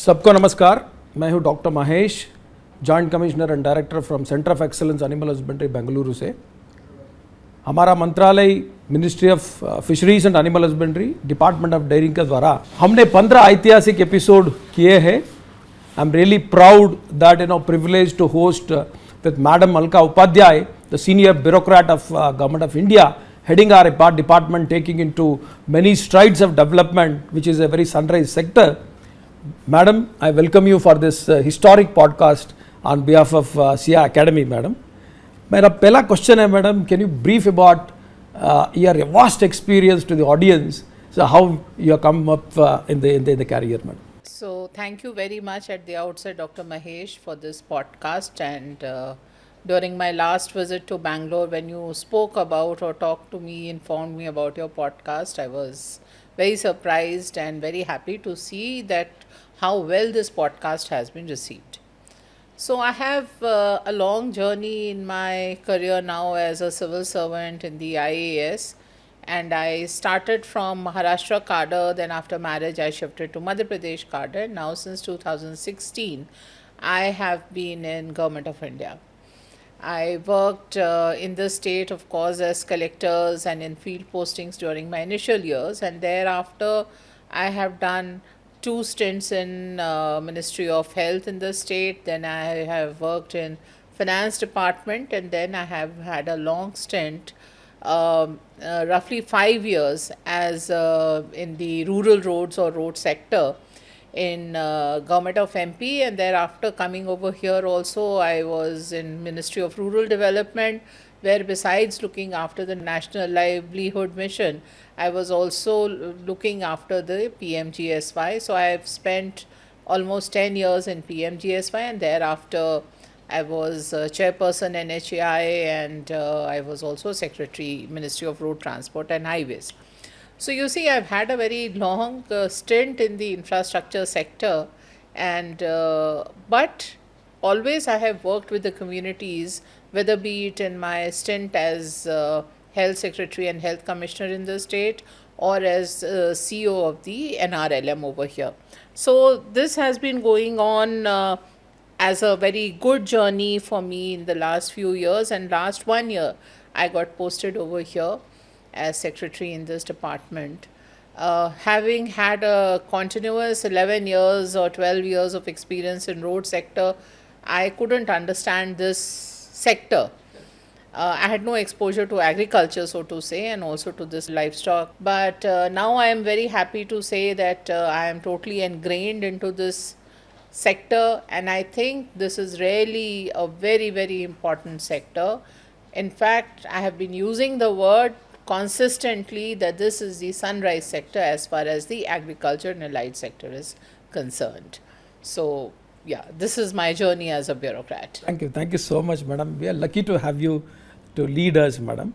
सबको नमस्कार। मैं हूं doctor Mahesh, joint commissioner and director from centre of excellence animal husbandry Bengaluru से। हमारा मंत्रालय ministry of fisheries and animal husbandry, department of dairying के द्वारा हमने 15 ऐतिहासिक एपिसोड किए हैं। I am really proud that privileged to host with Madam Alka Upadhyaya, the senior bureaucrat of Government of India, heading our department, taking into many strides of development, which is a very sunrise sector. Madam, I welcome you for this historic podcast on behalf of SIA Academy, Madam. मेरा पहला question है, madam, can you brief about your vast experience to the audience, so how you come up in the career, madam? So thank you very much at the outset, Dr. Mahesh, for this podcast. And during my last visit to Bangalore, when you spoke about or talked to me, informed me about your podcast, I was very surprised and very happy to see that how well this podcast has been received. So I have a long journey in my career now as a civil servant in the IAS. And I started from Maharashtra cadre, then after marriage I shifted to Madhya Pradesh cadre. Now since 2016 I have been in Government of India. I worked in the state, of course, as collectors and in field postings during my initial years, and thereafter I have done 2 stints in Ministry of Health in the state. Then I have worked in Finance Department, and then I have had a long stint, roughly 5 years, as in the rural roads or road sector in Government of MP, and thereafter coming over here also I was in Ministry of Rural Development, where besides looking after the National Livelihood Mission, I was also looking after the PMGSY. So I have spent almost 10 years in PMGSY, and thereafter I was chairperson NHAI, and I was also secretary Ministry of Road Transport and Highways. So you see, I've had a very long stint in the infrastructure sector, and but always I have worked with the communities, whether be it in my stint as health secretary and health commissioner in the state, or as CEO of the NRLM over here. So this has been going on as a very good journey for me in the last few years, and last 1 year I got posted over here as secretary in this department. Having had a continuous 11 years or 12 years of experience in road sector, I couldn't understand this sector. I had no exposure to agriculture, so to say, and also to this livestock. But now I am very happy to say that I am totally ingrained into this sector, and I think this is really a very, very important sector. In fact, I have been using the word consistently that this is the sunrise sector as far as the agriculture and allied sector is concerned. So yeah, this is my journey as a bureaucrat. Thank you so much, madam. We are lucky to have you to lead us, madam.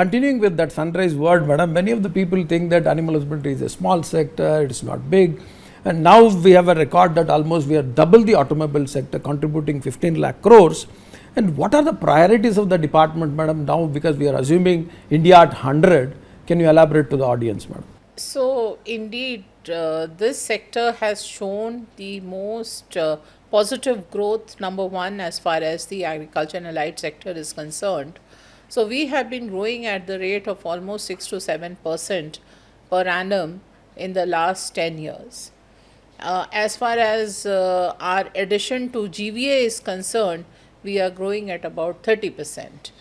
Continuing with that sunrise word, madam, many of the people think that animal husbandry is a small sector, it is not big. And now we have a record that almost we have doubled the automobile sector, contributing 15 lakh crores. And what are the priorities of the department, madam, now, because we are assuming India at 100? Can you elaborate to the audience, madam? So indeed, this sector has shown the most positive growth, number one, as far as the agriculture and allied sector is concerned. So we have been growing at the rate of almost 6 to 7% per annum in the last 10 years. As far as our addition to GVA is concerned, we are growing at about 30%.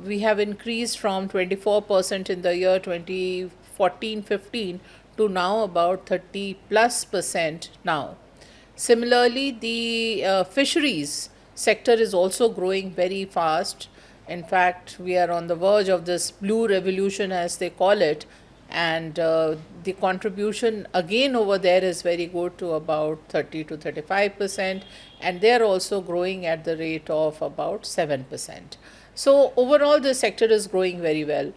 We have increased from 24% in the year 2014-15 to now about 30+% now. Similarly, the fisheries sector is also growing very fast. In fact, we are on the verge of this blue revolution, as they call it, and the contribution again over there is very good, to about 30 to 35%, and they are also growing at the rate of about 7%. So overall the sector is growing very well.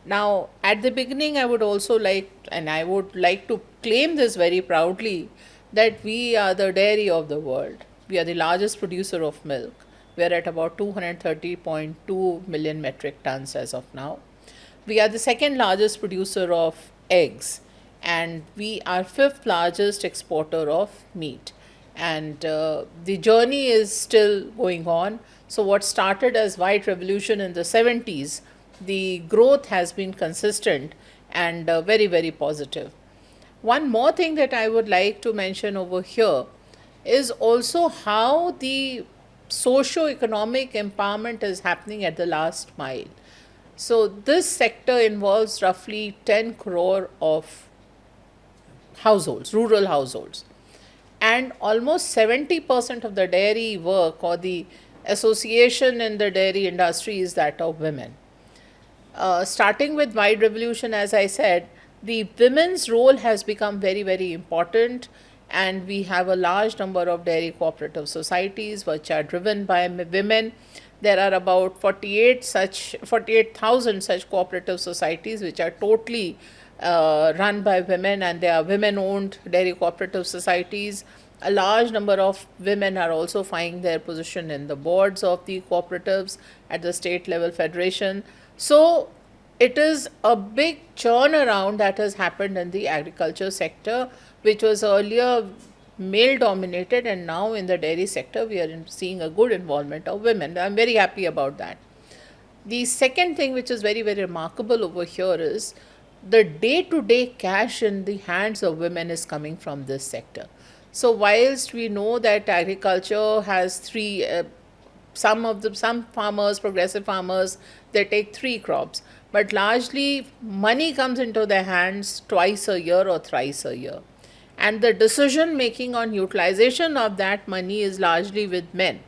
Now at the beginning I would also like, and I would like to claim this very proudly, that we are the dairy of the world. We are the largest producer of milk. We are at about 230.2 million metric tons as of now. We are the second largest producer of eggs, and we are fifth largest exporter of meat. And the journey is still going on. So what started as white revolution in the 70s, the growth has been consistent and very, very positive. One more thing that I would like to mention over here is also how the socio-economic empowerment is happening at the last mile. So this sector involves roughly 10 crore of households, rural households, and almost 70% of the dairy work or the association in the dairy industry is that of women. Starting with White Revolution, as I said, the women's role has become very, very important, and we have a large number of dairy cooperative societies which are driven by women. There are about 48,000 such cooperative societies which are totally run by women, and they are women-owned dairy cooperative societies. A large number of women are also finding their position in the boards of the cooperatives at the state level federation. So it is a big turnaround that has happened in the agriculture sector, which was earlier male dominated, and now in the dairy sector we are seeing a good involvement of women. I'm very happy about that. The second thing which is very, very remarkable over here is the day-to-day cash in the hands of women is coming from this sector. So whilst we know that agriculture has some farmers, progressive farmers, they take 3 crops, but largely money comes into their hands twice a year or thrice a year, and the decision making on utilization of that money is largely with men.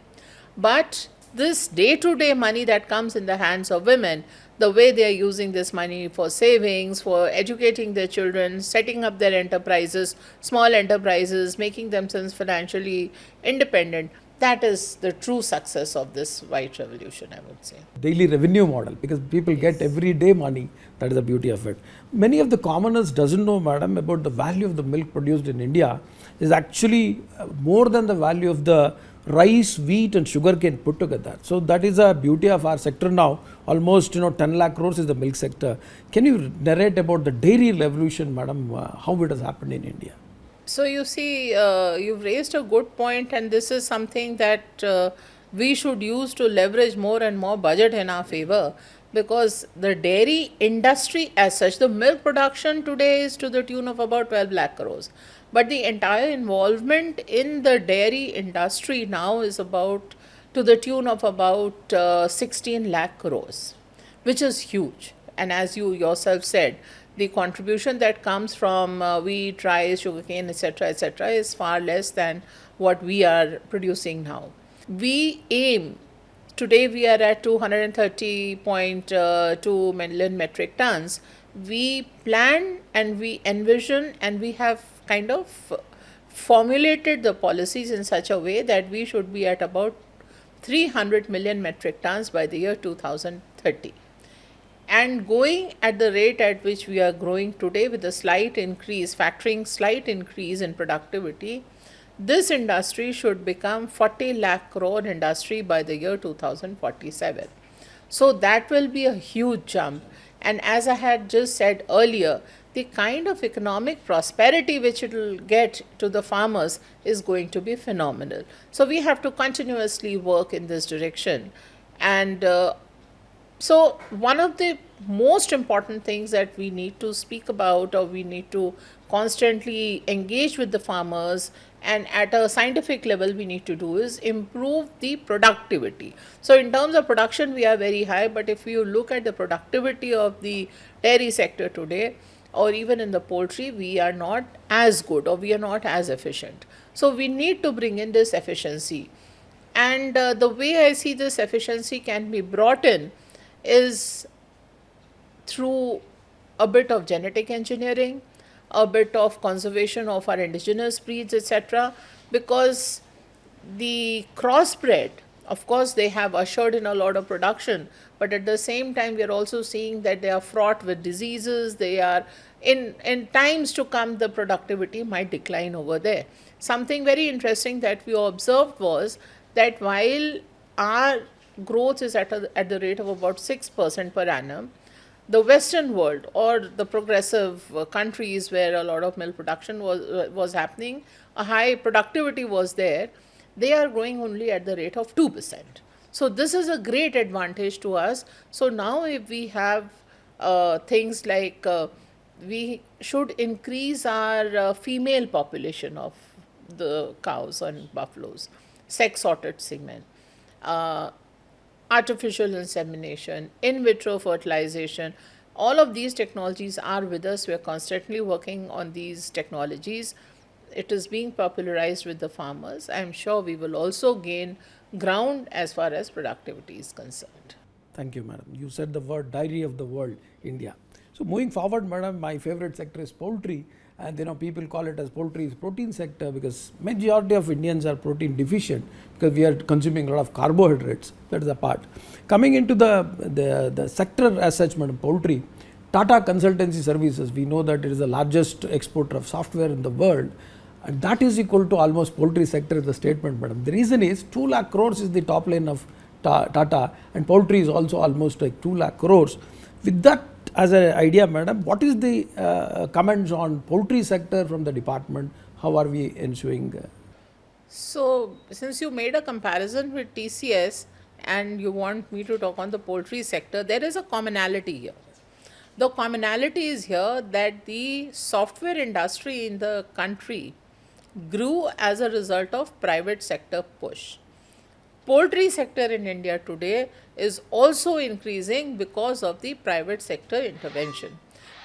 But this day-to-day money that comes in the hands of women, the way they are using this money for savings, for educating their children, setting up their enterprises, small enterprises, making themselves financially independent, that is the true success of this white revolution, I would say. Daily revenue model, because people get everyday money. That is the beauty of it. Many of the commoners doesn't know, madam, about the value of the milk produced in India is actually more than the value of the rice, wheat and sugarcane put together. So that is a beauty of our sector now. Almost 10 lakh crores is the milk sector. Can you narrate about the dairy revolution, madam, how it has happened in India? So you see, you've raised a good point, and this is something that we should use to leverage more and more budget in our favor, because the dairy industry as such, the milk production today is to the tune of about 12 lakh crores. But the entire involvement in the dairy industry now is about to the tune of about 16 lakh crores, which is huge. And as you yourself said, the contribution that comes from wheat, rice, sugarcane, etc., is far less than what we are producing now. We aim, today we are at 230.2 million metric tons. We plan and we envision and we have kind of formulated the policies in such a way that we should be at about 300 million metric tons by the year 2030. And going at the rate at which we are growing today, with a slight increase, factoring slight increase in productivity, this industry should become 40 lakh crore industry by the year 2047. So that will be a huge jump. And as I had just said earlier, the kind of economic prosperity which it will get to the farmers is going to be phenomenal. So we have to continuously work in this direction. And so one of the most important things that we need to speak about, or we need to constantly engage with the farmers and at a scientific level we need to do, is improve the productivity. So in terms of production we are very high, but if you look at the productivity of the dairy sector today, or even in the poultry, we are not as good or we are not as efficient. So we need to bring in this efficiency. And the way I see this efficiency can be brought in is through a bit of genetic engineering, a bit of conservation of our indigenous breeds, etc. Because the crossbred, of course, they have ushered in a lot of production, but at the same time, we are also seeing that they are fraught with diseases. They are, in times to come, the productivity might decline over there. Something very interesting that we observed was that while our growth is at the rate of about 6% per annum, the Western world or the progressive countries where a lot of milk production was happening, a high productivity was there, they are growing only at the rate of 2%. So this is a great advantage to us. So now if we have things like we should increase our female population of the cows and buffaloes, sex sorted semen, uh, artificial insemination, in vitro fertilization. All of these technologies are with us. We are constantly working on these technologies. It is being popularized with the farmers. I am sure we will also gain ground as far as productivity is concerned. Thank you, madam. You said the word diary of the world, India. So moving forward, madam, my favorite sector is poultry, and people call it as poultry is protein sector because majority of Indians are protein deficient because we are consuming a lot of carbohydrates. That is a part. Coming into the sector as such, madam, poultry, Tata Consultancy Services, we know that it is the largest exporter of software in the world, and that is equal to almost poultry sector is the statement, madam. The reason is 2 lakh crores is the top line of Tata, and poultry is also almost like 2 lakh crores. With that as an idea, madam, what is the comments on poultry sector from the department? How are we ensuring? So, since you made a comparison with TCS and you want me to talk on the poultry sector, there is a commonality here. The commonality is here that the software industry in the country grew as a result of private sector push. Poultry sector in India today is also increasing because of the private sector intervention.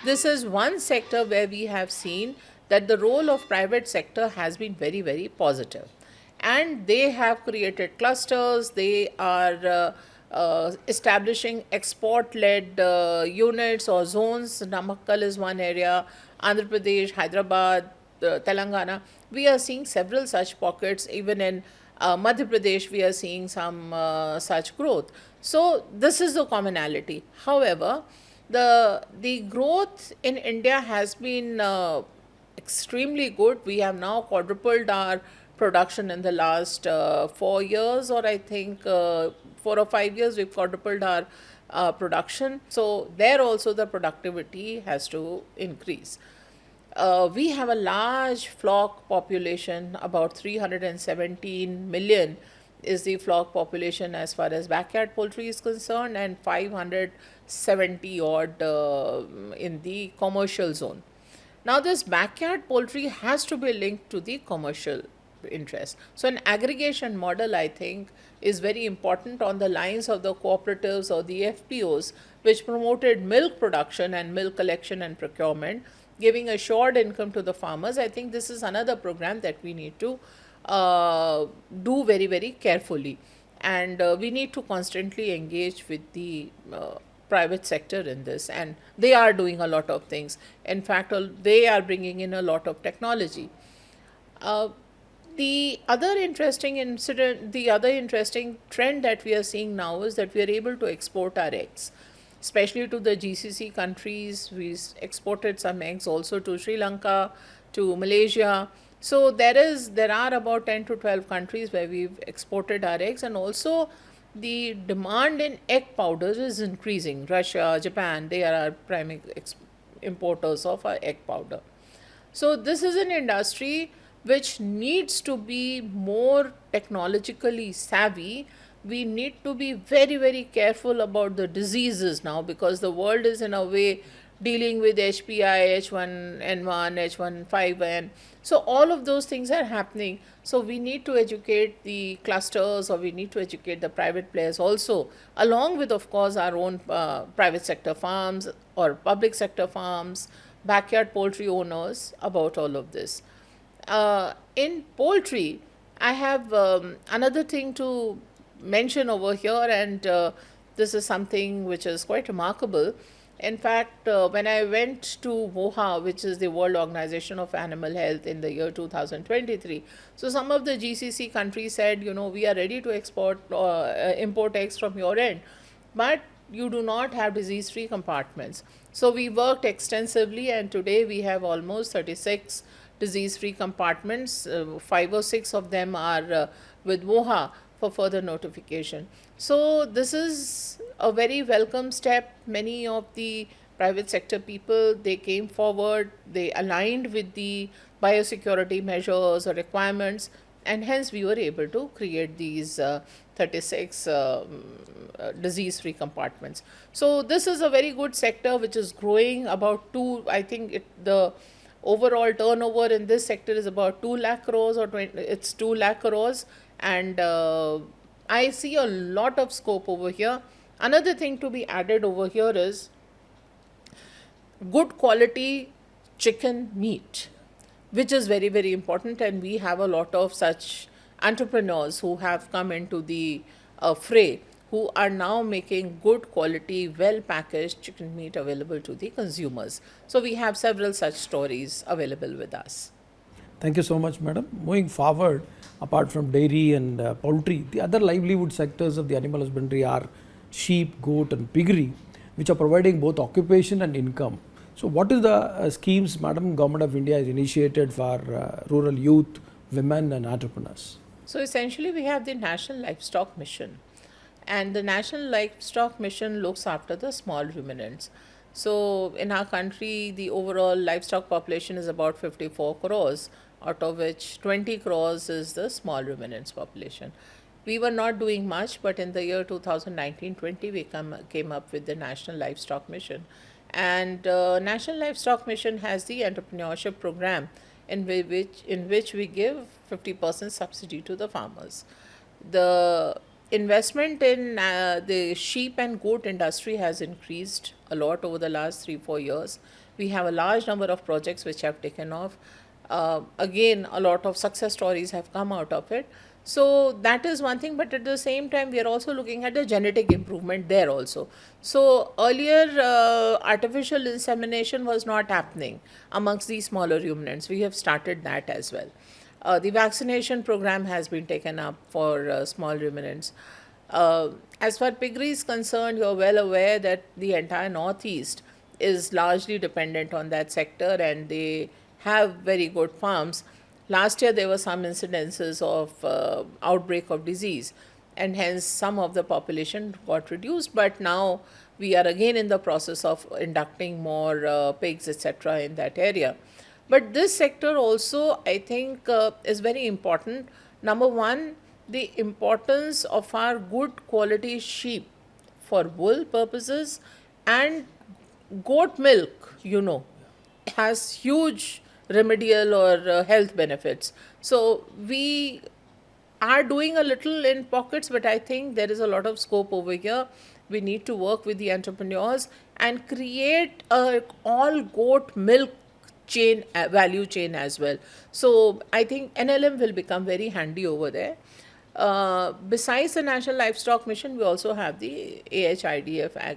This is one sector where we have seen that the role of private sector has been very, very positive. And they have created clusters, they are establishing export-led units or zones. Namakkal is one area, Andhra Pradesh, Hyderabad, Telangana. We are seeing several such pockets. Even in Madhya Pradesh, we are seeing some such growth. So this is the commonality. However, the growth in India has been extremely good. We have now quadrupled our production in the last 4 years, or I think 4 or 5 years, we've quadrupled our production. So there also the productivity has to increase. We have a large flock population, about 317 million is the flock population as far as backyard poultry is concerned, and 570 odd in the commercial zone. Now, this backyard poultry has to be linked to the commercial interest. So, an aggregation model, I think, is very important on the lines of the cooperatives or the FPOs, which promoted milk production and milk collection and procurement, giving assured income to the farmers. I think this is another program that we need to do very, very carefully. And we need to constantly engage with the private sector in this. And they are doing a lot of things. In fact, they are bringing in a lot of technology. The other interesting trend that we are seeing now is that we are able to export our eggs, especially to the GCC countries. We exported some eggs also to Sri Lanka, to Malaysia. So there are about 10 to 12 countries where we've exported our eggs, and also the demand in egg powders is increasing. Russia, Japan, they are our primary importers of our egg powder. So this is an industry which needs to be more technologically savvy. We need to be very, very careful about the diseases now, because the world is in a way dealing with HPI, H1N1, H1N5N. So all of those things are happening. So we need to educate the clusters, or we need to educate the private players also, along with, of course, our own private sector farms or public sector farms, backyard poultry owners about all of this. In poultry, I have another thing to mention over here, and this is something which is quite remarkable. In fact, when I went to WOHA, which is the World Organization of Animal Health, in the year 2023, so some of the GCC countries said, we are ready to import eggs from your end, but you do not have disease-free compartments. So we worked extensively, and today we have almost 36 disease-free compartments. 5 or 6 of them are with WOHA for further notification. So this is a very welcome step. Many of the private sector people, they came forward, they aligned with the biosecurity measures or requirements, and hence we were able to create these 36 disease free compartments. So this is a very good sector which is growing about two, I think the overall turnover in this sector is about 2 lakh crores or 20, it's 2 lakh crores. And I see a lot of scope over here. Another thing to be added over here is good quality chicken meat, which is very, very important. And we have a lot of such entrepreneurs who have come into the fray, who are now making good quality, well packaged chicken meat available to the consumers. So we have several such stories available with us. Thank you so much, madam. Moving forward, apart from dairy and poultry, the other livelihood sectors of the animal husbandry are sheep, goat, and piggery, which are providing both occupation and income. So, what is the schemes, madam, Government of India has initiated for rural youth, women, and entrepreneurs? So essentially, we have the National Livestock Mission, and the National Livestock Mission looks after the small ruminants. So in our country, the overall livestock population is about 54 crores, out of which 20 crores is the small ruminants population. We were not doing much, but in the year 2019-20, we came up with the National Livestock Mission. And National Livestock Mission has the entrepreneurship program in which we give 50% subsidy to the farmers. The investment in the sheep and goat industry has increased a lot over the last 3-4 years. We have a large number of projects which have taken off. Again, a lot of success stories have come out of it. So that is one thing, but at the same time, we are also looking at the genetic improvement there also. So earlier, artificial insemination was not happening amongst these smaller ruminants. We have started that as well. The vaccination program has been taken up for small ruminants. As far as piggery is concerned, you're well aware that the entire Northeast is largely dependent on that sector, and they have very good farms. Last year, there were some incidences of outbreak of disease, and hence some of the population got reduced. But now we are again in the process of inducting more pigs, etc., in that area. But this sector also, I think, is very important. Number one, the importance of our good quality sheep for wool purposes, and goat milk, has huge remedial or health benefits. So we are doing a little in pockets, but I think there is a lot of scope over here. We need to work with the entrepreneurs and create a all goat milk chain, value chain as well. So I think NLM will become very handy over there. Besides the National Livestock Mission, we also have the AHIDF,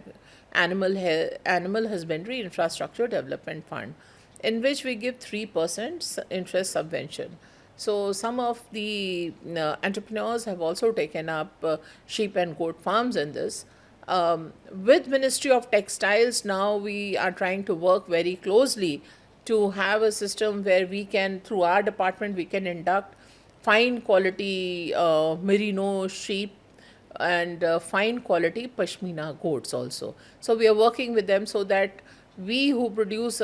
Animal Husbandry Infrastructure Development Fund, in which we give 3% interest subvention. So some of the entrepreneurs have also taken up sheep and goat farms in this. With Ministry of Textiles, now we are trying to work very closely to have a system where we can, through our department, we can induct fine quality merino sheep and fine quality pashmina goats also. So we are working with them so that we who produce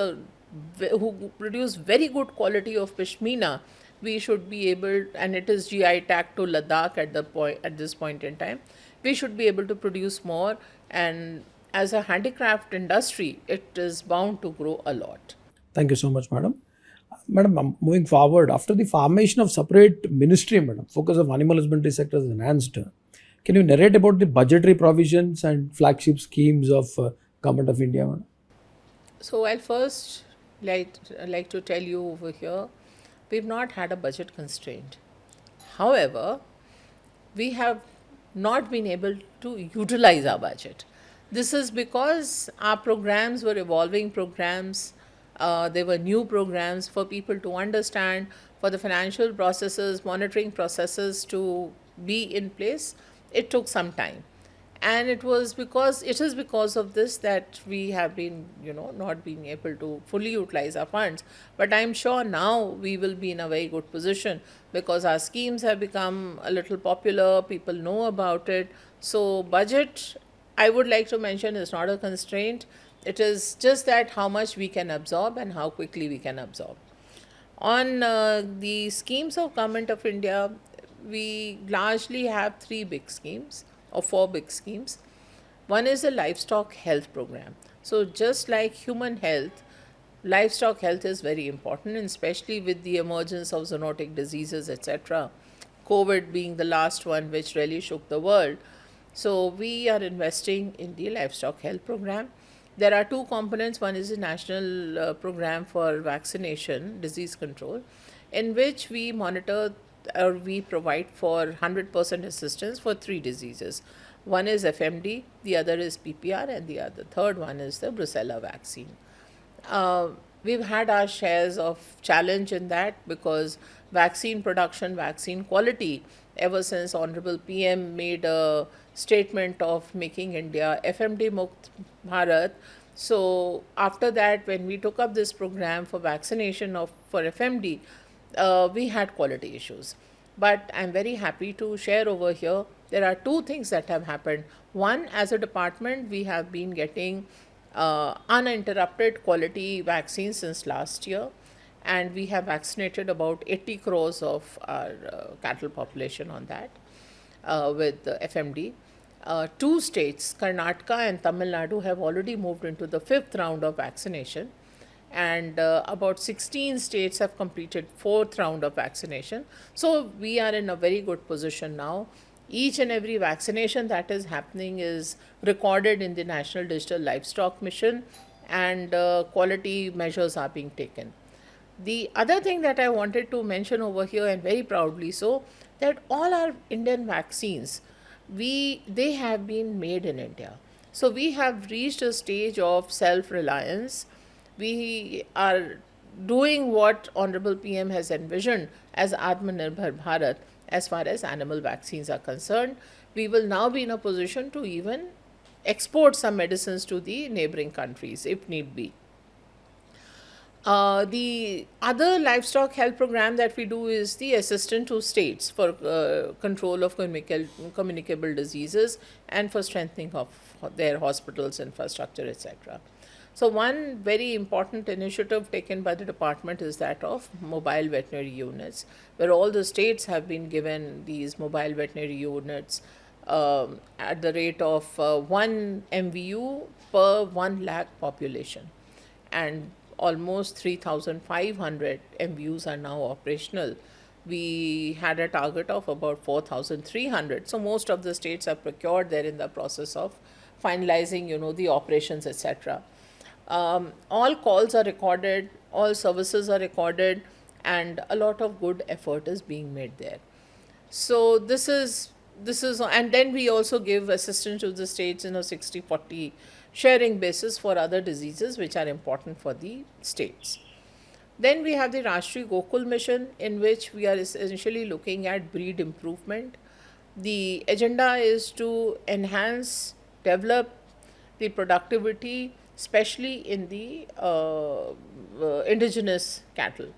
very good quality of pashmina, we should be able, and it is GI tagged to Ladakh at this point in time, we should be able to produce more, and as a handicraft industry, it is bound to grow a lot. Thank you so much, madam. Madam, moving forward, after the formation of separate ministry, madam, focus of animal husbandry sector is enhanced. Can you narrate about the budgetary provisions and flagship schemes of Government of India, madam? So I'll first like to tell you over here, we've not had a budget constraint. However, we have not been able to utilize our budget. This is because our programs were evolving programs. There were new programs for people to understand, for the financial processes, monitoring processes to be in place. It took some time. And it is because of this that we have been, not being able to fully utilize our funds. But I'm sure now we will be in a very good position because our schemes have become a little popular. People know about it. So budget, I would like to mention is not a constraint. It is just that how much we can absorb and how quickly we can absorb. On the schemes of Government of India, we largely have three big schemes or four big schemes. One is the livestock health program. So just like human health, livestock health is very important, and especially with the emergence of zoonotic diseases, etc. COVID being the last one which really shook the world. So we are investing in the livestock health program. There are two components. One is the national program for vaccination, disease control, in which we monitor or we provide for 100% assistance for three diseases. One is FMD, the other is PPR, and the third one is the Brucella vaccine. We've had our shares of challenge in that because vaccine production, vaccine quality, ever since Honorable PM made a statement of making India FMD Mukt Bharat. So after that, when we took up this program for vaccination for FMD, we had quality issues. But I'm very happy to share over here, there are two things that have happened. One, as a department, we have been getting uninterrupted quality vaccines since last year, and we have vaccinated about 80 crores of our cattle population on that with the FMD. Two states, Karnataka and Tamil Nadu, have already moved into the fifth round of vaccination, and about 16 states have completed fourth round of vaccination. So we are in a very good position now. Each and every vaccination that is happening is recorded in the National Digital Livestock Mission, and quality measures are being taken. The other thing that I wanted to mention over here, and very proudly so, that all our Indian vaccines, they have been made in India. So we have reached a stage of self-reliance. We are doing what Honorable PM has envisioned as Atmanirbhar Bharat as far as animal vaccines are concerned. We will now be in a position to even export some medicines to the neighboring countries if need be. The other livestock health program that we do is the assistance to states for control of communicable diseases and for strengthening of their hospitals, infrastructure, etc. So one very important initiative taken by the department is that of mobile veterinary units, where all the states have been given these mobile veterinary units at the rate of 1 MVU per 1 lakh population. And almost 3,500 MVUs are now operational. We had a target of about 4,300. So most of the states have procured. They're in the process of finalizing, the operations, etc. All calls are recorded, all services are recorded, and a lot of good effort is being made there. So this is, and then we also give assistance to the states in a 60-40 sharing basis for other diseases which are important for the states. Then we have the Rashtriya Gokul Mission, in which we are essentially looking at breed improvement. The agenda is to enhance, develop the productivity, especially in the indigenous cattle.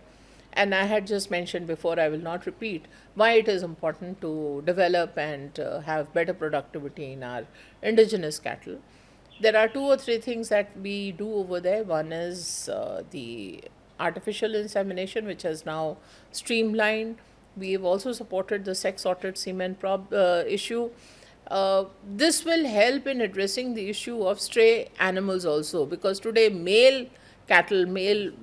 And I had just mentioned before, I will not repeat, why it is important to develop and have better productivity in our indigenous cattle. There are 2 or 3 things that we do over there. One is the artificial insemination, which has now streamlined. We have also supported the sex-sorted semen issue. This will help in addressing the issue of stray animals also, because today male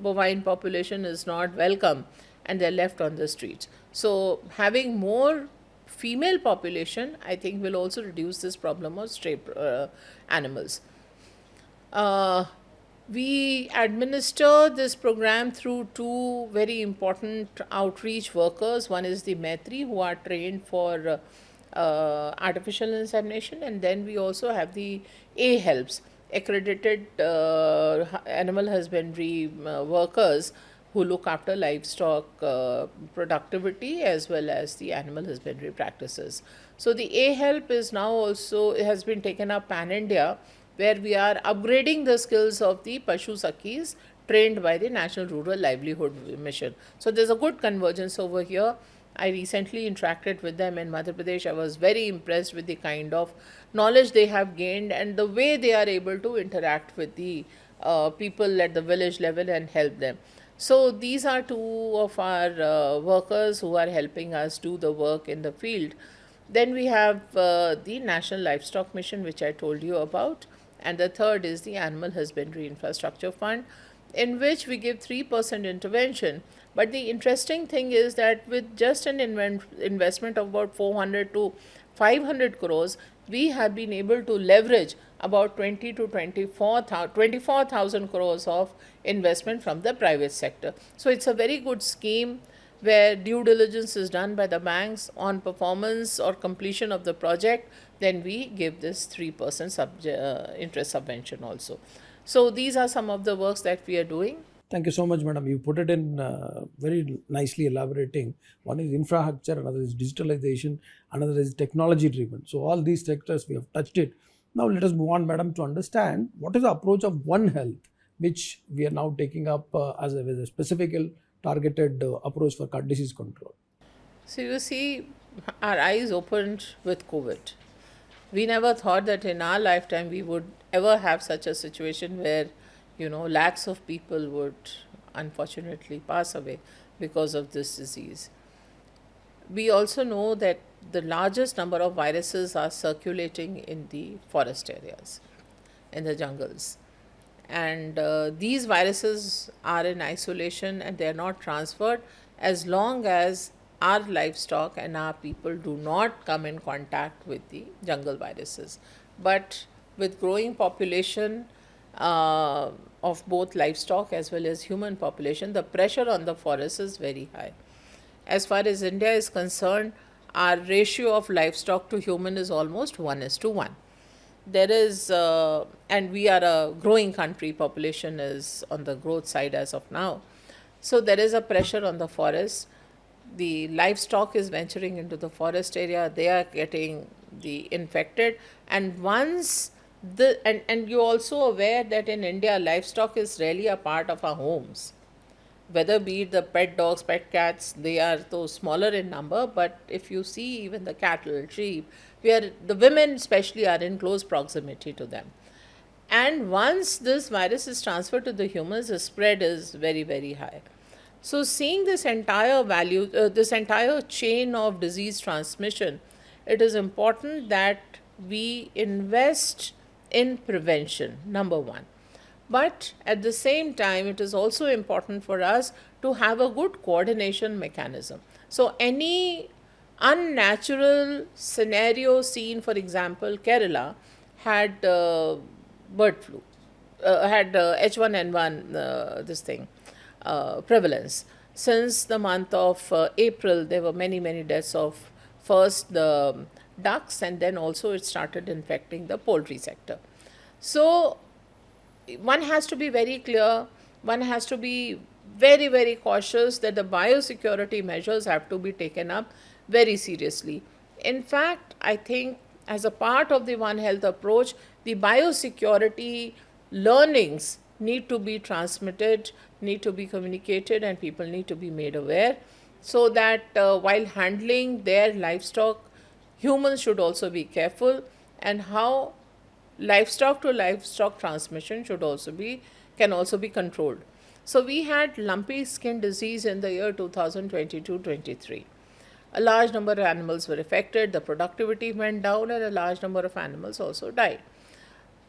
bovine population is not welcome and they're left on the streets. So having more female population, I think, will also reduce this problem of stray animals. We administer this program through 2 very important outreach workers. One is the Maitri, who are trained for artificial insemination, and then we also have the A-helps, accredited animal husbandry workers who look after livestock productivity as well as the animal husbandry practices. So the A-help is now also, it has been taken up pan-India, where we are upgrading the skills of the Pashu Sakhis trained by the National Rural Livelihood Mission. So there's a good convergence over here. I recently interacted with them in Madhya Pradesh. I was very impressed with the kind of knowledge they have gained and the way they are able to interact with the people at the village level and help them. So these are two of our workers who are helping us do the work in the field. Then we have the National Livestock Mission, which I told you about, and the third is the Animal Husbandry Infrastructure Fund, in which we give 3% intervention. But the interesting thing is that with just an investment of about 400 to 500 crores, we have been able to leverage about 20 to 24,000 crores of investment from the private sector. So it's a very good scheme where due diligence is done by the banks on performance or completion of the project, then we give this 3% interest subvention also. So these are some of the works that we are doing. Thank you so much, madam. You put it in very nicely elaborating. One is infrastructure, another is digitalization, another is technology driven. So all these sectors we have touched it. Now let us move on, madam, to understand what is the approach of One Health, which we are now taking up as a specific targeted approach for disease control. So you see, our eyes opened with COVID. We never thought that in our lifetime we would ever have such a situation where, lakhs of people would unfortunately pass away because of this disease. We also know that the largest number of viruses are circulating in the forest areas, in the jungles. And these viruses are in isolation and they are not transferred as long as our livestock and our people do not come in contact with the jungle viruses. But with growing population of both livestock as well as human population, the pressure on the forest is very high. As far as India is concerned, our ratio of livestock to human is almost 1:1. There is, and we are a growing country, population is on the growth side as of now. So there is a pressure on the forest. The livestock is venturing into the forest area, they are getting the infected, and once and you're also aware that in India livestock is really a part of our homes, whether be it the pet dogs, pet cats, they are though smaller in number, but if you see even the cattle, sheep, where the women especially are in close proximity to them. And once this virus is transferred to the humans, the spread is very, very high. So seeing this this entire chain of disease transmission, it is important that we invest in prevention, number one. But at the same time, it is also important for us to have a good coordination mechanism. So any unnatural scenario seen, for example, Kerala had bird flu, had H1N1, prevalence. Since the month of April, there were many, many deaths of first the ducks, and then also it started infecting the poultry sector. So one has to be very clear, one has to be very, very cautious that the biosecurity measures have to be taken up very seriously. In fact, I think as a part of the One Health approach, the biosecurity learnings need to be transmitted, need to be communicated, and people need to be made aware so that while handling their livestock, humans should also be careful, and how livestock to livestock transmission can also be controlled. So we had lumpy skin disease in the year 2022-23. A large number of animals were affected, the productivity went down, and a large number of animals also died.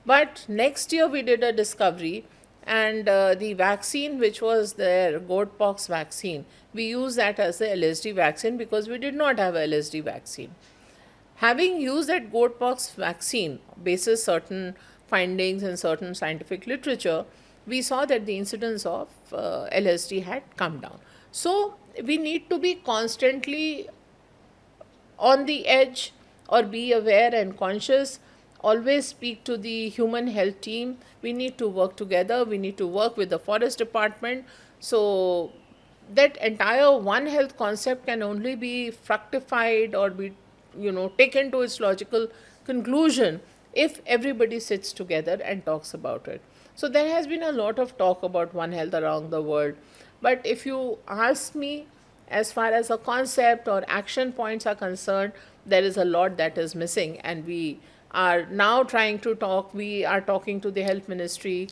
But next year we did a discovery, and the vaccine which was there, goat pox vaccine, we used that as the LSD vaccine because we did not have a LSD vaccine. Having used that goat pox vaccine, basis certain findings in certain scientific literature, we saw that the incidence of LSD had come down. So we need to be constantly on the edge or be aware and conscious. Always speak to the human health team. We need to work together. We need to work with the forest department. So that entire One Health concept can only be fructified or be taken to its logical conclusion if everybody sits together and talks about it. So there has been a lot of talk about One Health around the world, but if you ask me, as far as a concept or action points are concerned, there is a lot that is missing, and we are now trying to talk. We are talking to the health ministry.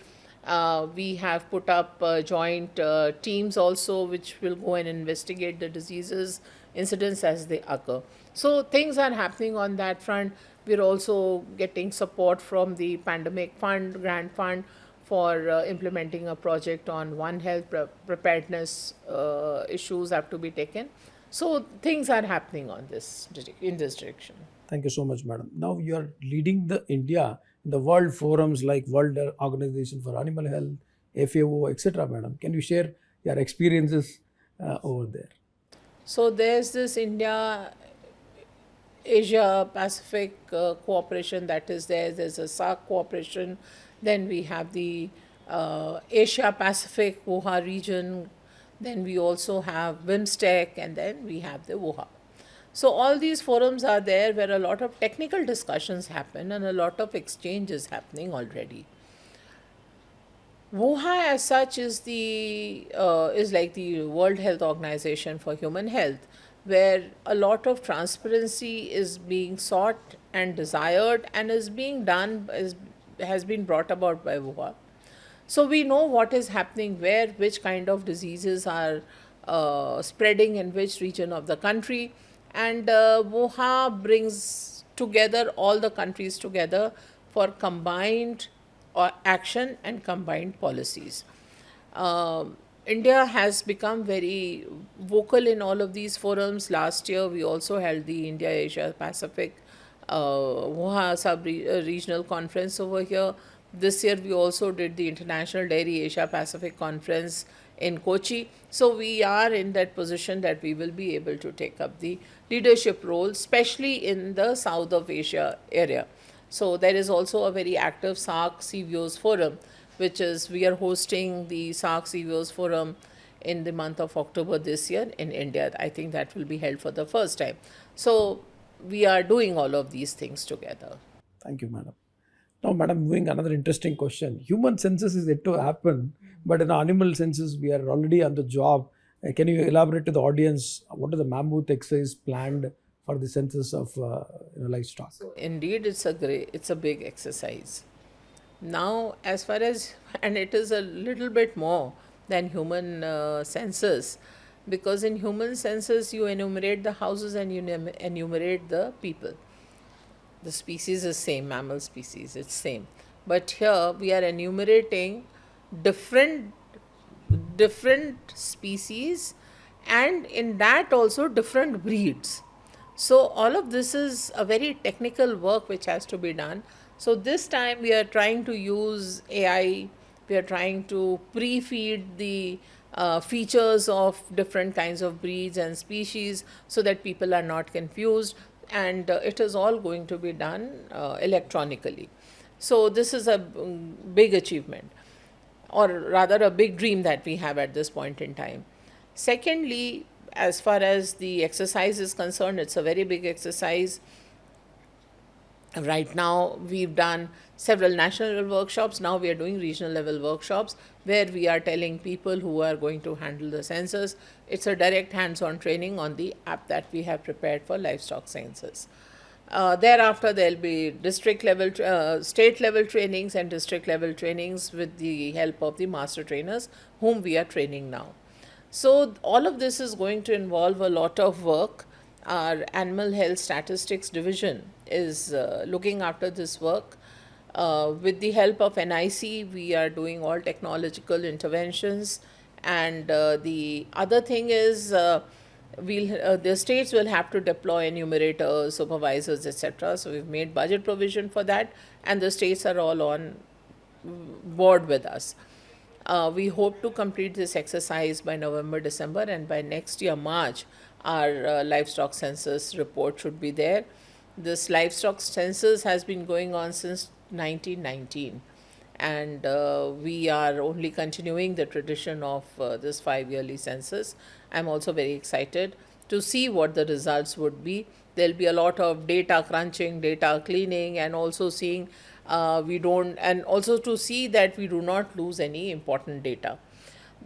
We have put up joint teams also, which will go and investigate the diseases incidents as they occur. So things are happening on that front. We're also getting support from the pandemic fund, grant fund, for implementing a project on One Health preparedness issues have to be taken. So things are happening on this in this direction. Thank you so much, madam. Now you are leading the India in the world forums like World Organization for Animal Health, FAO, etc. Madam, can you share your experiences over there? So there's this India Asia Pacific cooperation that is there. There's a SAARC cooperation. Then we have the Asia Pacific WOHA region. Then we also have WIMSTEC, and then we have the WOHA. So all these forums are there where a lot of technical discussions happen and a lot of exchange is happening already. WOHA as such is like the World Health Organization for human health, where a lot of transparency is being sought and desired and is being done has been brought about by WOHA. So we know what is happening where, which kind of diseases are spreading in which region of the country, and WOHA brings together all the countries together for combined action and combined policies. India has become very vocal in all of these forums. Last year, we also held the India Asia Pacific WOHA regional conference over here. This year, we also did the International Dairy Asia Pacific Conference in Kochi. So we are in that position that we will be able to take up the leadership role, especially in the South of Asia area. So there is also a very active SAARC CVOs forum, which is we are hosting the SAARC CVOs forum in the month of October this year in India. I think that will be held for the first time. So we are doing all of these things together. Thank you, madam. Now, madam, moving another interesting question. Human census is yet to happen, but in animal census, we are already on the job. Can you elaborate to the audience what is the mammoth exercise planned for the census of livestock? Indeed, it's a big exercise. Now, as far as, and it is a little bit more than human census, because in human census you enumerate the houses and you enumerate the people. The species is same, mammal species, it's same. But here we are enumerating different species, and in that also different breeds. So all of this is a very technical work which has to be done. So this time we are trying to use AI. We are trying to pre-feed the features of different kinds of breeds and species so that people are not confused, and it is all going to be done electronically. So this is a big achievement, or rather a big dream that we have at this point in time. Secondly, as far as the exercise is concerned, it's a very big exercise. Right now, we've done several national level workshops. Now we are doing regional level workshops where we are telling people who are going to handle the census. It's a direct hands-on training on the app that we have prepared for livestock census. Thereafter, there'll be district level, state level trainings and district level trainings with the help of the master trainers whom we are training now. So all of this is going to involve a lot of work. Our Animal Health Statistics Division is looking after this work. With the help of NIC, we are doing all technological interventions. And the other thing is the states will have to deploy enumerators, supervisors, etc. So we've made budget provision for that, and the states are all on board with us. We hope to complete this exercise by November, December, and by next year, March, our livestock census report should be there. This livestock census has been going on since 1919, and we are only continuing the tradition of this 5-yearly census. I'm also very excited to see what the results would be. There'll be a lot of data crunching, data cleaning, and also seeing and also to see that we do not lose any important data.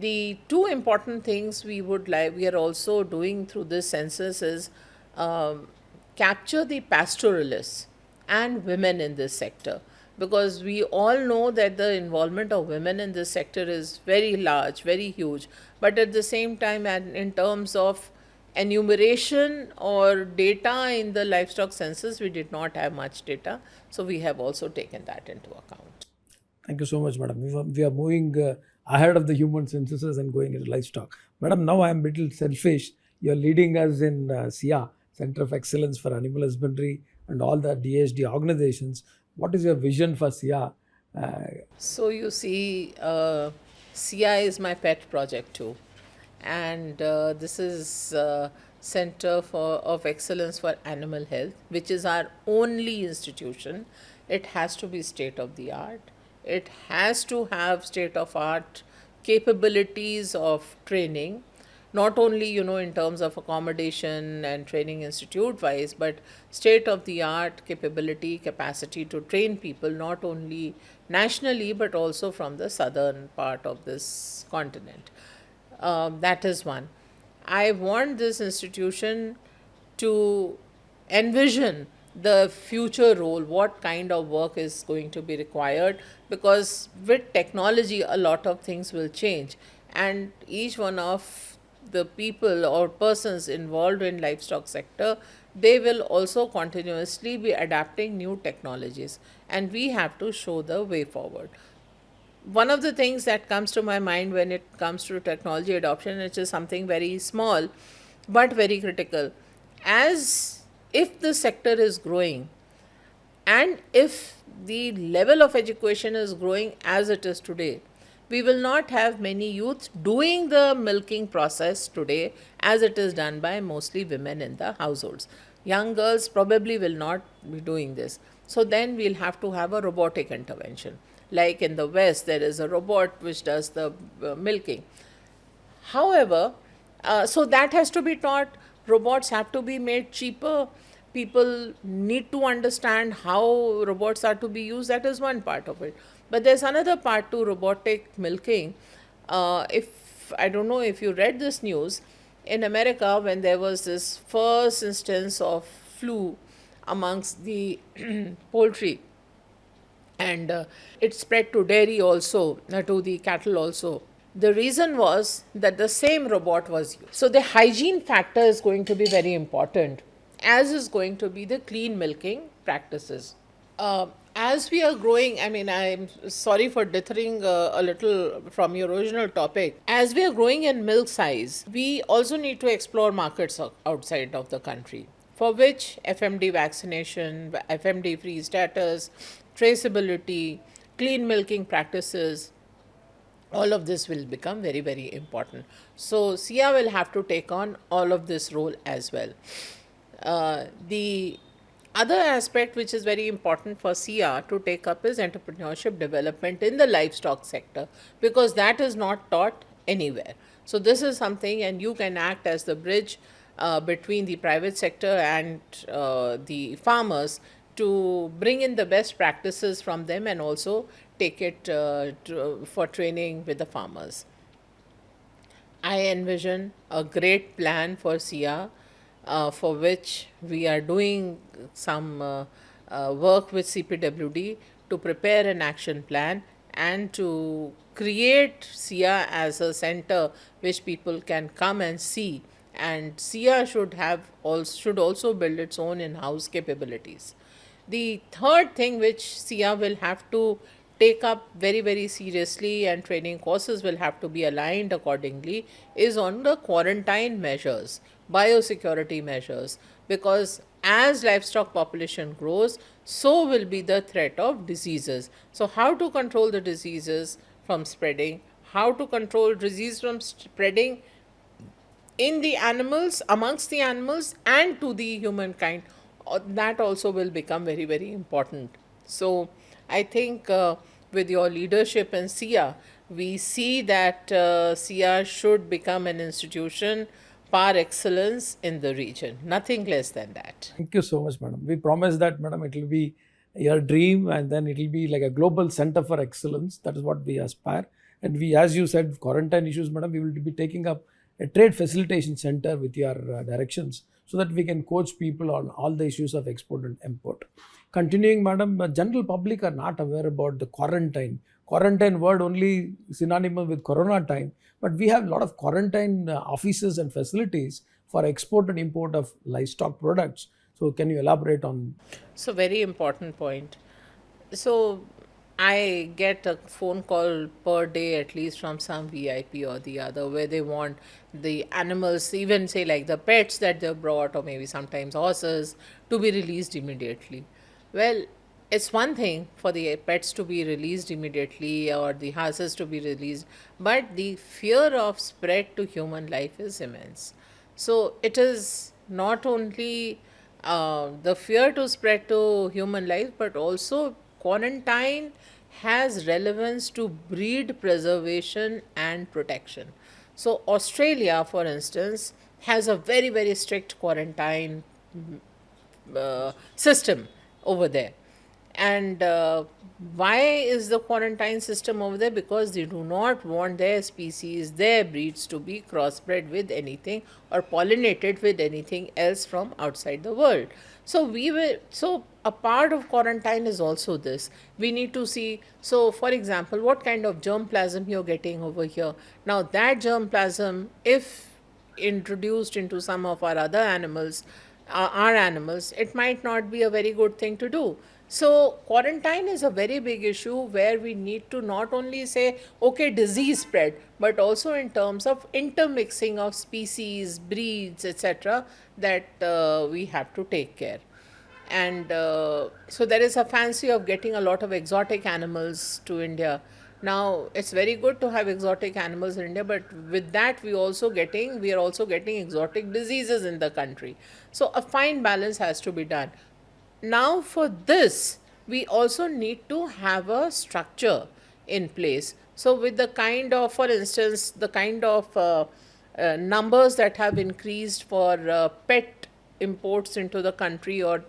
The two important things we are also doing through this census is um, capture the pastoralists and women in this sector, because we all know that the involvement of women in this sector is very large, very huge, but at the same time, and in terms of enumeration or data in the livestock census, we did not have much data, so we have also taken that into account. Thank you so much, madam. We are moving ahead of the human censuses and going into livestock. Madam, now I am a little selfish. You are leading us in SIA, Center of Excellence for Animal Husbandry, and all the DAH&D organizations. What is your vision for SIA? Uh, So you see, CI is my pet project too, and this is Center of Excellence for Animal Health, which is our only institution. It has to be state of the art. It has to have state of art capabilities of training, not only in terms of accommodation and training institute wise, but state of the art capacity to train people not only nationally but also from the southern part of this continent. That is one. I want this institution to envision the future role, what kind of work is going to be required, because with technology a lot of things will change, and each one of the people or persons involved in livestock sector, they will also continuously be adapting new technologies, and we have to show the way forward. One of the things that comes to my mind when it comes to technology adoption, which is something very small but very critical, as if the sector is growing and if the level of education is growing as it is today, we will not have many youths doing the milking process today as it is done by mostly women in the households. Young girls probably will not be doing this. So then we'll have to have a robotic intervention. Like in the West, there is a robot which does the milking. However, so that has to be taught. Robots have to be made cheaper. People need to understand how robots are to be used. That is one part of it. But there's another part to robotic milking. If I don't know if you read this news, in America, when there was this first instance of flu amongst the poultry, and it spread to dairy also, to the cattle also. The reason was that the same robot was used. So the hygiene factor is going to be very important, as is going to be the clean milking practices. As we are growing, I mean, I'm sorry for dithering a little from your original topic. As we are growing in milk size, we also need to explore markets outside of the country, for which FMD vaccination, FMD free status, traceability, clean milking practices, all of this will become very, very important. So, SIA will have to take on all of this role as well. The other aspect which is very important for SIA to take up is entrepreneurship development in the livestock sector, because that is not taught anywhere. So, this is something, and you can act as the bridge between the private sector and the farmers to bring in the best practices from them and also take it for training with the farmers. I envision a great plan for SIA, for which we are doing some work with CPWD to prepare an action plan and to create SIA as a center which people can come and see. And SIA should also build its own in-house capabilities. The third thing which SIA will have to take up very, very seriously, and training courses will have to be aligned accordingly, is on the quarantine measures, biosecurity measures, because as livestock population grows, so will be the threat of diseases. So, how to control the diseases from spreading, how to control disease from spreading in the animals, amongst the animals, and to the humankind, that also will become very, very important. So, I think with your leadership in SIA, we see that SIA should become an institution par excellence in the region, nothing less than that. Thank you so much, madam. We promise that, madam, it will be your dream and then it will be like a global center for excellence. That is what we aspire. And we, as you said, quarantine issues, madam, we will be taking up a trade facilitation center with your directions so that we can coach people on all the issues of export and import. Continuing, madam, general public are not aware about the quarantine. Quarantine word only synonymous with corona time, but we have a lot of quarantine offices and facilities for export and import of livestock products. So can you elaborate on? So, very important point. So, I get a phone call per day at least from some VIP or the other where they want the animals, even say like the pets that they brought, or maybe sometimes horses, to be released immediately. Well, it's one thing for the pets to be released immediately or the horses to be released, but the fear of spread to human life is immense. So it is not only the fear to spread to human life, but also quarantine has relevance to breed preservation and protection. So Australia, for instance, has a very, very strict quarantine system over there. And why is the quarantine system over there? Because they do not want their species, their breeds to be crossbred with anything or pollinated with anything else from outside the world. So a part of quarantine is also this. We need to see, so for example, what kind of germplasm you're getting over here. Now that germplasm, if introduced into some of our animals, it might not be a very good thing to do. So, quarantine is a very big issue where we need to not only say, okay, disease spread, but also in terms of intermixing of species, breeds, etc., that we have to take care. And so there is a fancy of getting a lot of exotic animals to India. Now it's very good to have exotic animals in India, but with that we are also getting exotic diseases in the country. So a fine balance has to be done. Now for this we also need to have a structure in place. So with the kind of, for instance, the kind of numbers that have increased for pet imports into the country, or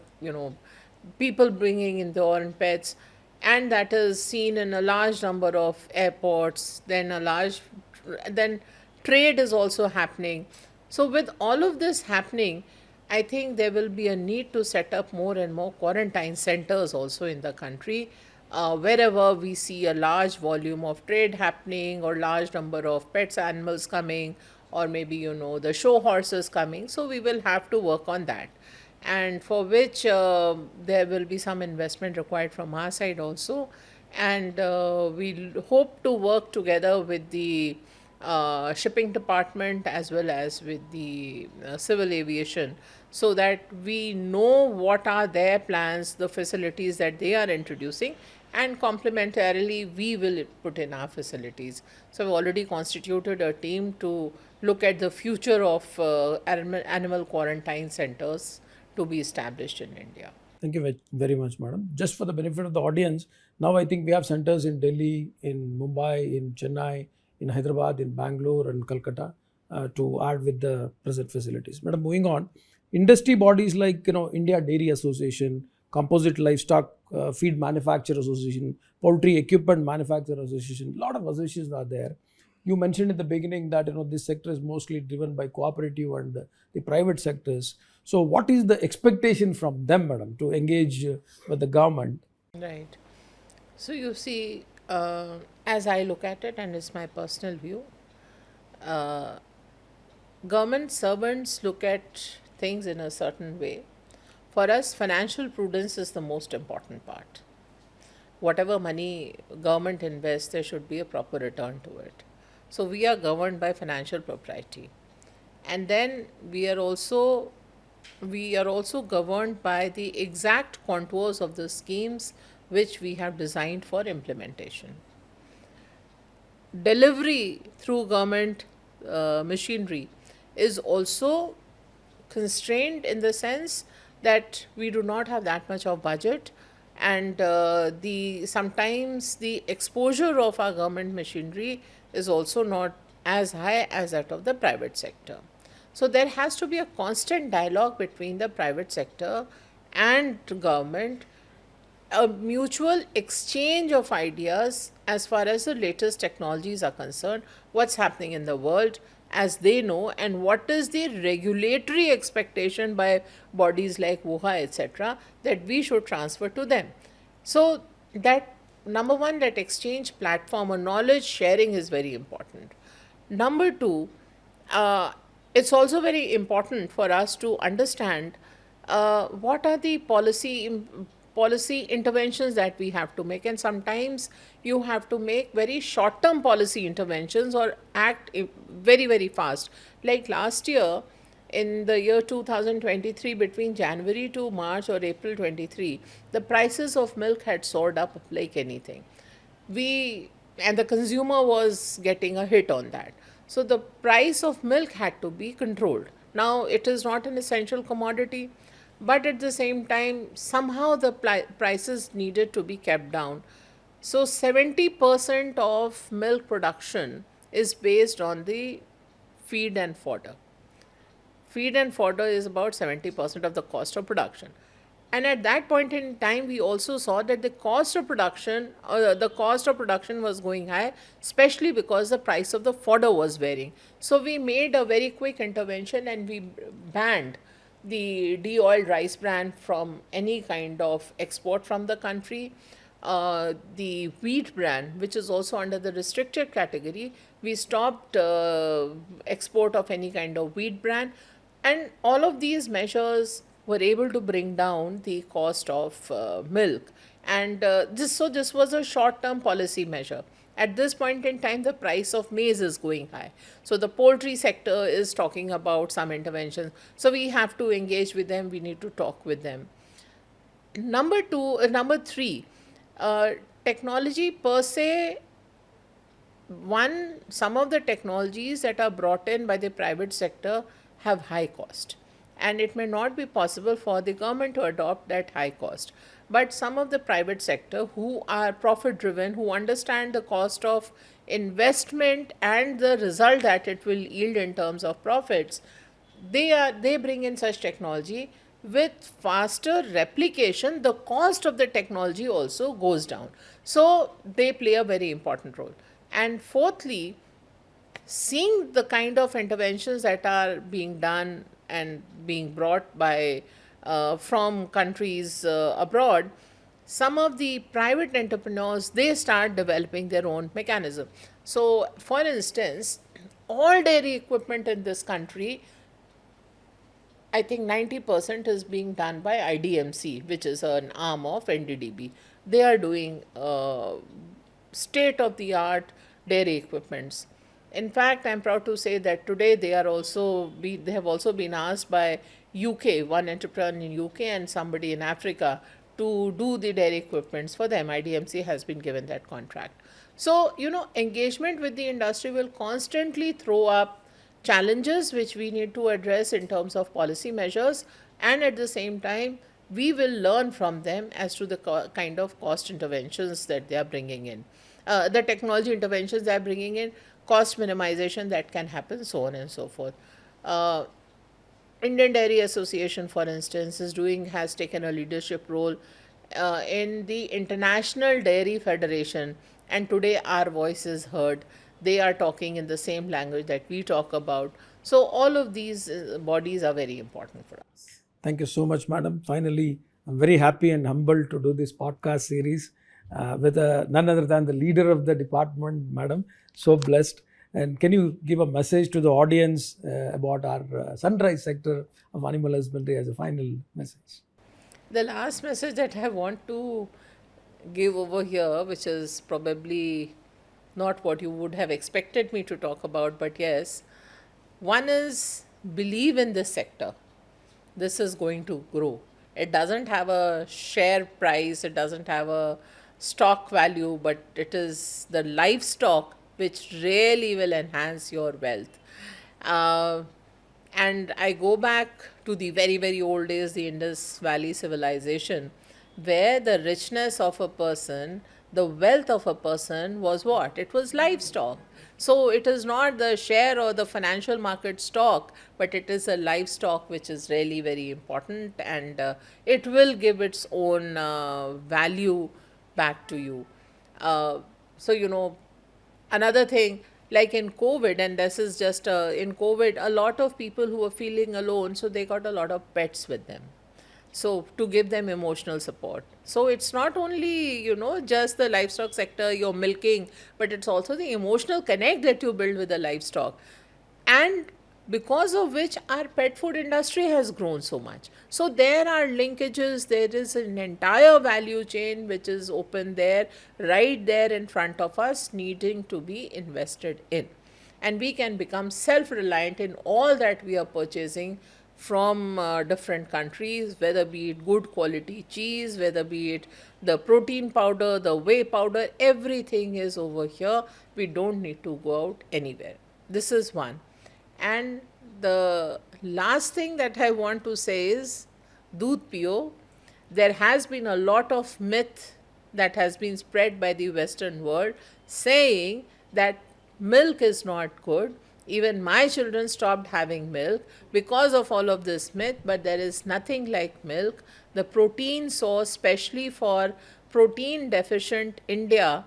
people bringing in their own pets, and that is seen in a large number of airports, then trade is also happening. So with all of this happening, I think there will be a need to set up more and more quarantine centers also in the country, wherever we see a large volume of trade happening or large number of pets animals coming, or maybe the show horses coming. So we will have to work on that, and for which there will be some investment required from our side also. And we'll hope to work together with the shipping department as well as with the civil aviation, so that we know what are their plans, the facilities that they are introducing, and complementarily we will put in our facilities. So we've already constituted a team to look at the future of animal quarantine centers to be established in India. Thank you very much, madam. Just for the benefit of the audience, now I think we have centers in Delhi, in Mumbai, in Chennai, in Hyderabad, in Bangalore, and Calcutta to add with the present facilities. Madam, moving on, industry bodies like India Dairy Association, Composite Livestock Feed Manufacturer Association, Poultry Equipment Manufacturer Association, a lot of associations are there. You mentioned in the beginning that this sector is mostly driven by cooperative and the private sectors. So what is the expectation from them, madam, to engage with the government? Right. So you see, as I look at it, and it's my personal view, uh, government servants look at things in a certain way. For us, financial prudence is the most important part. Whatever money government invests, there should be a proper return to it. So we are governed by financial propriety, and then we are also governed by the exact contours of the schemes which we have designed for implementation. Delivery through government machinery is also constrained in the sense that we do not have that much of budget, and the sometimes the exposure of our government machinery is also not as high as that of the private sector. So there has to be a constant dialogue between the private sector and government, a mutual exchange of ideas as far as the latest technologies are concerned, what's happening in the world as they know, and what is the regulatory expectation by bodies like WOHA, etc., that we should transfer to them. So, that number one, that exchange platform or knowledge sharing is very important. Number two, uh, it's also very important for us to understand what are the policy interventions that we have to make, and sometimes you have to make very short term policy interventions or act very fast. Like last year, in the year 2023, between January to March or April 23, the prices of milk had soared up like anything. We and the consumer was getting a hit on that. So the price of milk had to be controlled. Now it is not an essential commodity, but at the same time, somehow the prices needed to be kept down. So 70% of milk production is based on the feed and fodder. Feed and fodder is about 70% of the cost of production. And at that point in time, we also saw that the cost of production was going high, especially because the price of the fodder was varying. So we made a very quick intervention and we banned the de-oiled rice bran from any kind of export from the country. The wheat bran, which is also under the restricted category, we stopped export of any kind of wheat bran, and all of these measures were able to bring down the cost of milk. And this was a short term policy measure. At this point in time, the price of maize is going high. So the poultry sector is talking about some interventions. So we have to engage with them, we need to talk with them. Number three, uh, technology per se. Some of the technologies that are brought in by the private sector have high cost, and it may not be possible for the government to adopt that high cost. But some of the private sector who are profit driven, who understand the cost of investment and the result that it will yield in terms of profits, they bring in such technology. With faster replication, the cost of the technology also goes down, so they play a very important role. And fourthly, seeing the kind of interventions that are being done and being brought by from countries abroad, some of the private entrepreneurs, they start developing their own mechanism. So for instance, all dairy equipment in this country, I think 90% is being done by IDMC, which is an arm of NDDB. They are doing state of the art dairy equipments. In fact, I'm proud to say that today they have also been asked by UK, one entrepreneur in UK and somebody in Africa, to do the dairy equipments for them. IDMC has been given that contract. So, engagement with the industry will constantly throw up challenges which we need to address in terms of policy measures, and at the same time we will learn from them as to the kind of cost interventions that they are bringing in, the technology interventions they are bringing in, cost minimization that can happen, so on and so forth. uh, Indian Dairy Association, for instance, has taken a leadership role in the International Dairy Federation, and today our voice is heard. They are talking in the same language that we talk about. So all of these bodies are very important for us. Thank you so much, madam. Finally, I'm very happy and humbled to do this podcast series with none other than the leader of the department, madam. So blessed. And can you give a message to the audience about our sunrise sector of animal husbandry as a final message? The last message that I want to give over here, which is probably not what you would have expected me to talk about, but yes, one is believe in this sector. This is going to grow. It doesn't have a share price, it doesn't have a stock value, but it is the livestock which really will enhance your wealth. Uh, and I go back to the very old days, the Indus Valley civilization, where the richness of a person, the wealth of a person was what? It was livestock. So it is not the share or the financial market stock, but it is a livestock which is really very important, and it will give its own value back to you. Uh, So, another thing, like in COVID, and this is just in COVID, a lot of people who were feeling alone, so they got a lot of pets with them. So, to give them emotional support. So, it's not only, just the livestock sector you're milking, but it's also the emotional connect that you build with the livestock. And because of which our pet food industry has grown so much. So there are linkages, there is an entire value chain which is open there, right there in front of us, needing to be invested in. And we can become self reliant in all that we are purchasing from different countries, whether be it good quality cheese, whether be it the protein powder, the whey powder, everything is over here. We don't need to go out anywhere. This is one. And the last thing that I want to say is Doodh Pio. There has been a lot of myth that has been spread by the Western world saying that milk is not good. Even my children stopped having milk because of all of this myth, but there is nothing like milk. The protein source, especially for protein deficient India,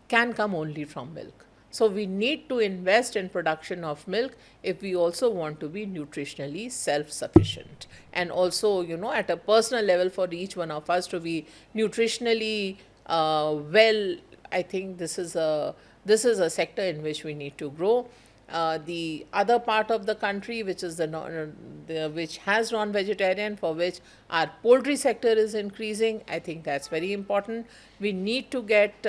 can come only from milk. So we need to invest in production of milk if we also want to be nutritionally self-sufficient. And also, at a personal level for each one of us to be nutritionally well, I think this is a sector in which we need to grow. The other part of the country, which is which has non-vegetarian, for which our poultry sector is increasing, I think that's very important. We need to get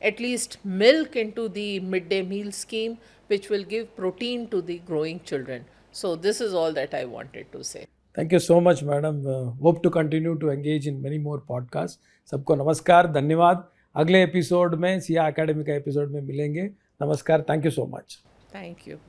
at least milk into the midday meal scheme, which will give protein to the growing children. So this is all that I wanted to say. Thank you so much, madam. Hope to continue to engage in many more podcasts. सबको नमस्कार, धन्यवाद. अगले episode में Siya academy का episode में मिलेंगे. नमस्कार. Thank you so much. Thank you.